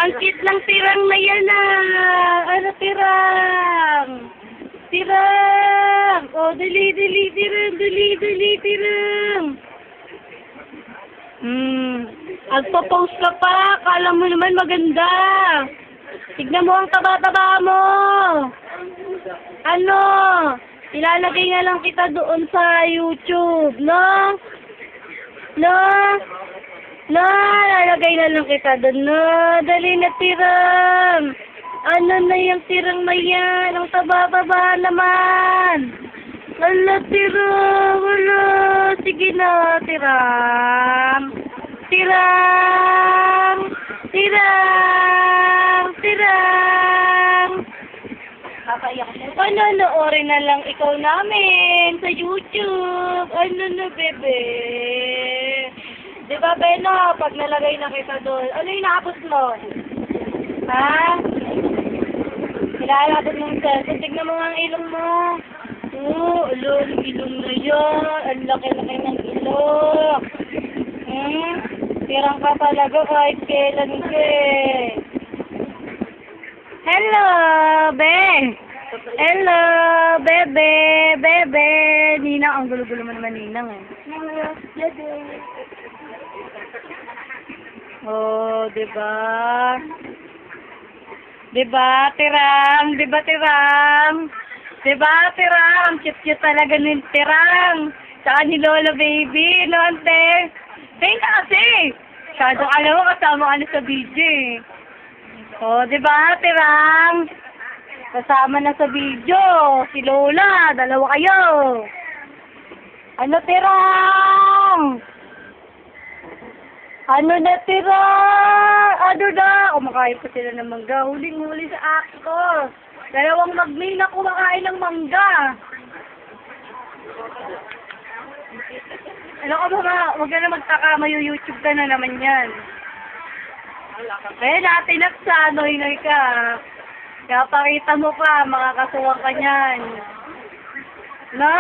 Ang cute ng tirang na yan ah. Ano tirang? Tirang! Oh, dali, tirang. Agpo-post ka pa. Kala mo naman maganda. Tignan mo ang taba-taba mo. Ano? Ilalagay nga lang kita doon sa YouTube, no? No? No, lalagay na lang kita doon, no? Dali na tirang. Ano na yung tirang na yan? Ang taba-taba naman. Wala, tirang. Wala. Sige na, tirang. Tirang. Tirang. Tirang. Panonoorin na lang ikaw namin sa YouTube. Ano na, bebe? Di ba, Beno, pag nalagay na kita doon, ano yung naabot mo? Ha? Ilalabot mo yung cellphone. Tignan mo nga ang ilong mo. Oo, ang ilong na yun. Ang laki-laki ng ilong. Tirang ka talaga kahit kailan ka eh. Hello, be. Hello, bebe, bebe. Ninang, ang gulo-gulo mo naman, Ninang eh. Bebe. Oh, diba? Diba, tirang? Diba, tirang? Diba, tirang? Cute-cute talaga ni tirang. Tsaka ni Lola baby, no, ante? Tingin ka kasi. Masyadong alam mo, kasama ka na sa video eh. Oh, diba, tirang? Kasama na sa video. Si Lola, dalawa kayo. Ano, tirang? Ano na, tirang? Ano na? Kumakain pa sila ng mangga. Huling-huli sa ako. Dalawang magmay na kumakain ng mangga. Ano ka ba? Huwag ka na magtaka. Mayu-YouTube ka na naman yan. Kaya natin sa noy-noy ka. Kaya pakita mo pa. Makakasuwang ka niyan. Na!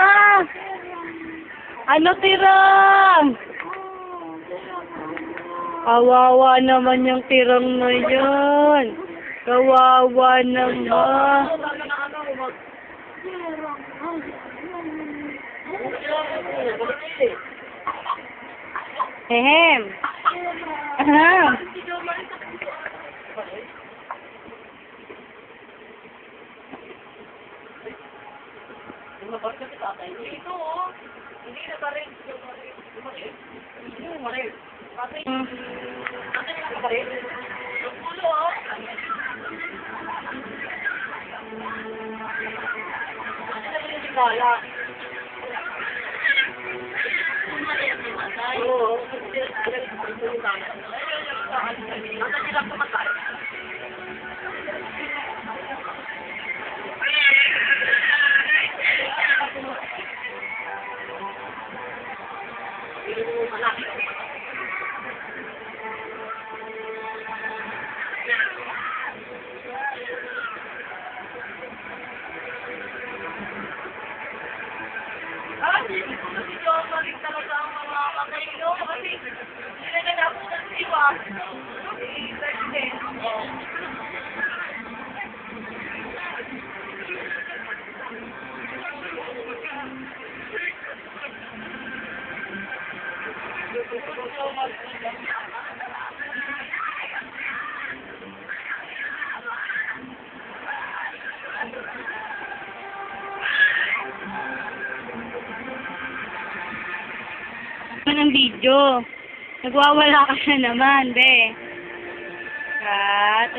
Ano, tirang? Kawawa naman yung tirang na yun. Kawawa naman. Ehem. Aha. Ito oh. Hindi na pa rin. Ng video. Nagwawala ka na naman, be. Kat,